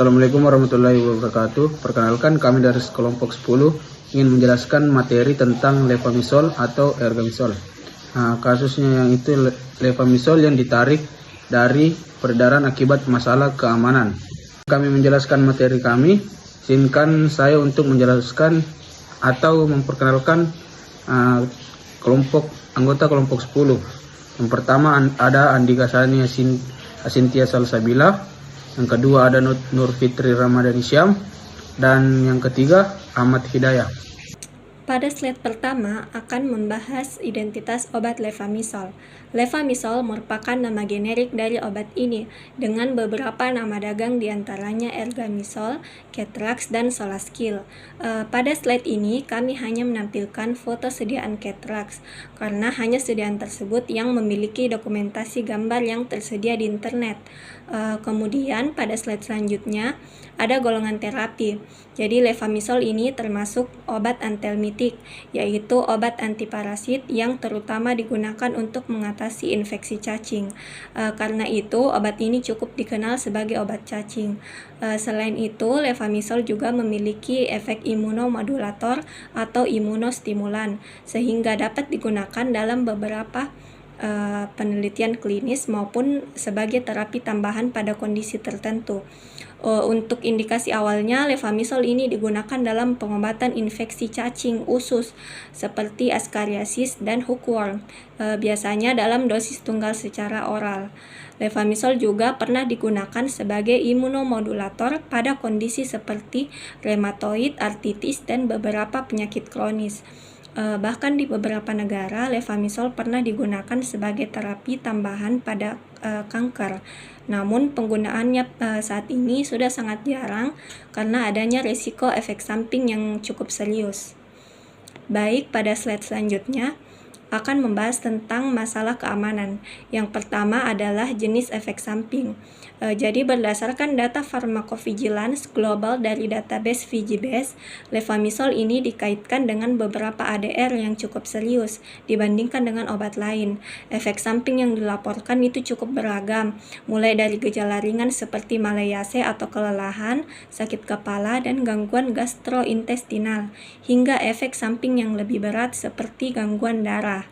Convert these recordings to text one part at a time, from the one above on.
Assalamualaikum warahmatullahi wabarakatuh. Perkenalkan, kami dari kelompok 10 ingin menjelaskan materi tentang levamisol atau ergamisol. Kasusnya yang itu levamisol yang ditarik dari peredaran akibat masalah keamanan. Kami menjelaskan materi kami, izinkan saya untuk menjelaskan atau memperkenalkan anggota kelompok 10. Yang pertama ada Andika Sani Asintia Salsabila, yang kedua ada Nur Fitri Ramadhani Syam, dan yang ketiga Ahmad Hidayah. Pada slide pertama akan membahas identitas obat levamisol. Levamisol merupakan nama generik dari obat ini dengan beberapa nama dagang diantaranya ergamisol, Ketrax, dan Solaskil. Pada slide ini kami hanya menampilkan foto sediaan Ketrax karena hanya sediaan tersebut yang memiliki dokumentasi gambar yang tersedia di internet. Kemudian pada slide selanjutnya ada golongan terapi. Jadi levamisol ini termasuk obat antelmitik, yaitu obat antiparasit yang terutama digunakan untuk mengatasi infeksi cacing. Karena itu obat ini cukup dikenal sebagai obat cacing. Selain itu, levamisol juga memiliki efek imunomodulator atau imunostimulan, sehingga dapat digunakan dalam beberapa penelitian klinis maupun sebagai terapi tambahan pada kondisi tertentu. Untuk indikasi awalnya, levamisol ini digunakan dalam pengobatan infeksi cacing usus seperti Ascariasis dan hookworm, biasanya dalam dosis tunggal secara oral. Levamisol juga pernah digunakan sebagai imunomodulator pada kondisi seperti rheumatoid arthritis dan beberapa penyakit kronis. Bahkan di beberapa negara, levamisol pernah digunakan sebagai terapi tambahan pada kanker. Namun penggunaannya saat ini sudah sangat jarang karena adanya risiko efek samping yang cukup serius. Baik, pada slide selanjutnya akan membahas tentang masalah keamanan. Yang pertama adalah jenis efek samping. Jadi berdasarkan data pharmacovigilance global dari database VGBS, levamisol ini dikaitkan dengan beberapa ADR yang cukup serius dibandingkan dengan obat lain. Efek samping yang dilaporkan itu cukup beragam, mulai dari gejala ringan seperti malaiase atau kelelahan, sakit kepala, dan gangguan gastrointestinal, hingga efek samping yang lebih berat seperti gangguan darah.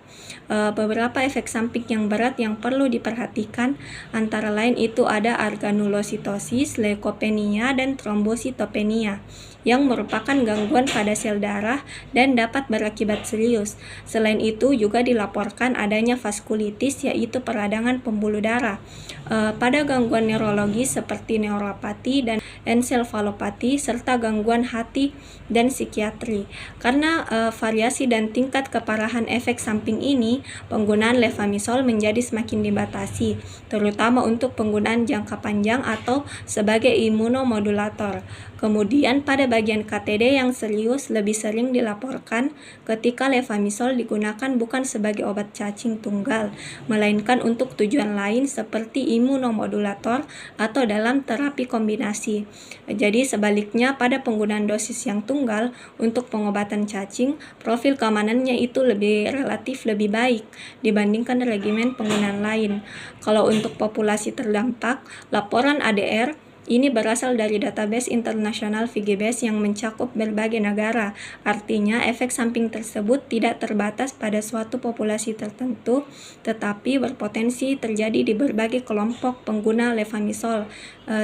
Beberapa efek samping yang berat yang perlu diperhatikan antara lain itu ada organulositosis, leukopenia, dan trombositopenia yang merupakan gangguan pada sel darah dan dapat berakibat serius. Selain itu juga dilaporkan adanya vaskulitis, yaitu peradangan pembuluh darah. Pada gangguan neurologis seperti neuropati dan ensefalopati serta gangguan hati dan psikiatri. Karena variasi dan tingkat keparahan efek samping ini, penggunaan levamisol menjadi semakin dibatasi, terutama untuk penggunaan jangka panjang atau sebagai imunomodulator. Kemudian pada bagian KTD yang serius lebih sering dilaporkan ketika levamisol digunakan bukan sebagai obat cacing tunggal, melainkan untuk tujuan lain seperti imunomodulator atau dalam terapi kombinasi. Jadi sebaliknya pada penggunaan dosis yang tunggal untuk pengobatan cacing, profil keamanannya itu relatif lebih baik dibandingkan regimen penggunaan lain. Kalau untuk populasi terdampak, laporan ADR ini berasal dari database internasional VGBS yang mencakup berbagai negara. Artinya, efek samping tersebut tidak terbatas pada suatu populasi tertentu, tetapi berpotensi terjadi di berbagai kelompok pengguna levamisol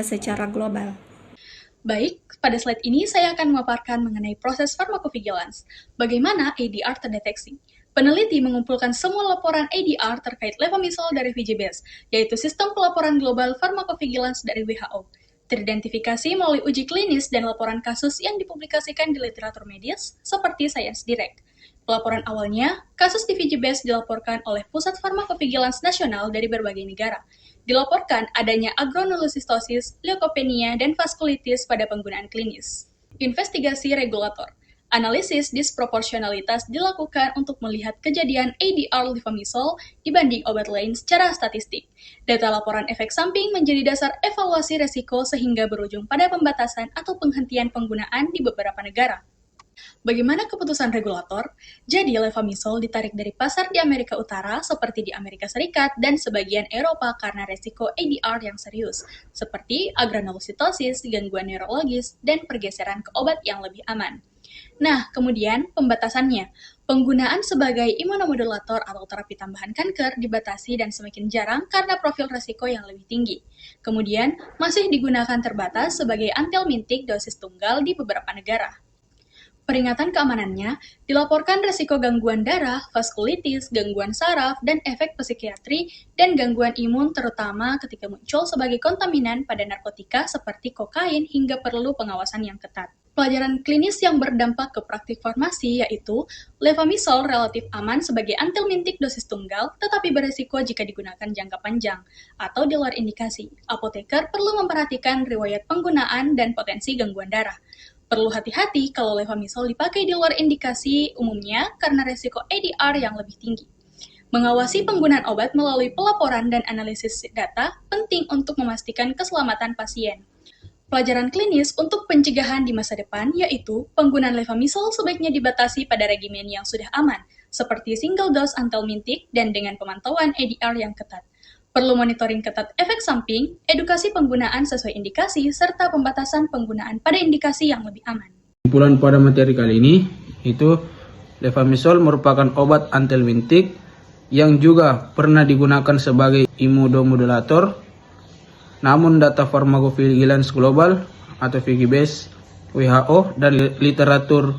secara global. Baik, pada slide ini saya akan memaparkan mengenai proses pharmacovigilance. Bagaimana ADR terdeteksi? Peneliti mengumpulkan semua laporan ADR terkait levamisol dari VGBS, yaitu Sistem Pelaporan Global Pharmacovigilance dari WHO. Teridentifikasi melalui uji klinis dan laporan kasus yang dipublikasikan di literatur medis seperti Science Direct. Pelaporan awalnya, kasus di VGBS dilaporkan oleh Pusat Pharmacovigilance Nasional dari berbagai negara. Dilaporkan adanya agronulosistosis, leukopenia, dan vaskulitis pada penggunaan klinis. Investigasi regulator. Analisis disproporsionalitas dilakukan untuk melihat kejadian ADR levamisol dibanding obat lain secara statistik. Data laporan efek samping menjadi dasar evaluasi resiko sehingga berujung pada pembatasan atau penghentian penggunaan di beberapa negara. Bagaimana keputusan regulator? Jadi, levamisol ditarik dari pasar di Amerika Utara seperti di Amerika Serikat dan sebagian Eropa karena resiko ADR yang serius, seperti agranulocytosis, gangguan neurologis, dan pergeseran ke obat yang lebih aman. Nah, kemudian pembatasannya. Penggunaan sebagai imunomodulator atau terapi tambahan kanker dibatasi dan semakin jarang karena profil resiko yang lebih tinggi. Kemudian, masih digunakan terbatas sebagai antihelmintik dosis tunggal di beberapa negara. Peringatan keamanannya, dilaporkan resiko gangguan darah, vaskulitis, gangguan saraf, dan efek psikiatri dan gangguan imun terutama ketika muncul sebagai kontaminan pada narkotika seperti kokain hingga perlu pengawasan yang ketat. Pelajaran klinis yang berdampak ke praktik farmasi yaitu levamisol relatif aman sebagai antihelmintik dosis tunggal tetapi beresiko jika digunakan jangka panjang atau di luar indikasi. Apoteker perlu memperhatikan riwayat penggunaan dan potensi gangguan darah. Perlu hati-hati kalau levamisol dipakai di luar indikasi umumnya karena resiko ADR yang lebih tinggi. Mengawasi penggunaan obat melalui pelaporan dan analisis data penting untuk memastikan keselamatan pasien. Pelajaran klinis untuk pencegahan di masa depan yaitu penggunaan levamisol sebaiknya dibatasi pada regimen yang sudah aman, seperti single dose antihelmintik dan dengan pemantauan ADR yang ketat. Perlu monitoring ketat efek samping, edukasi penggunaan sesuai indikasi, serta pembatasan penggunaan pada indikasi yang lebih aman. Kesimpulan pada materi kali ini itu levamisol merupakan obat antihelmintik yang juga pernah digunakan sebagai imunomodulator. Namun data Pharmacovigilance Global atau VGBS, WHO dan literatur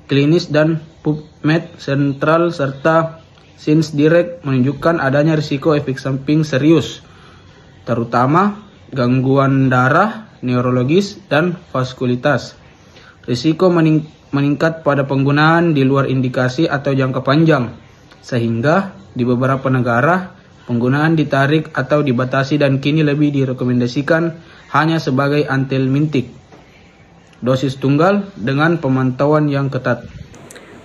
klinis dan PubMed Sentral serta Science Direct menunjukkan adanya risiko efek samping serius, terutama gangguan darah, neurologis, dan vaskulitas. Risiko meningkat pada penggunaan di luar indikasi atau jangka panjang, sehingga di beberapa negara penggunaan ditarik atau dibatasi dan kini lebih direkomendasikan hanya sebagai antihelmintik dosis tunggal dengan pemantauan yang ketat.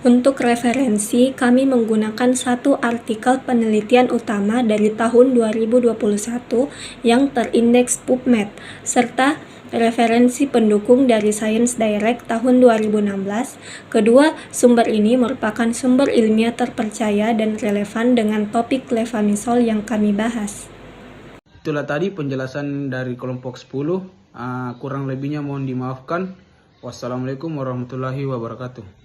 Untuk referensi, kami menggunakan satu artikel penelitian utama dari tahun 2021 yang terindeks PubMed, serta referensi pendukung dari Science Direct tahun 2016. Kedua sumber ini merupakan sumber ilmiah terpercaya dan relevan dengan topik levamisol yang kami bahas. Itulah tadi penjelasan dari kelompok 10. Kurang lebihnya mohon dimaafkan. Wassalamualaikum warahmatullahi wabarakatuh.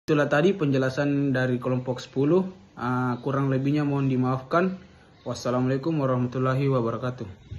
Itulah tadi penjelasan dari kelompok 10. Kurang lebihnya mohon dimaafkan. Wassalamualaikum warahmatullahi wabarakatuh.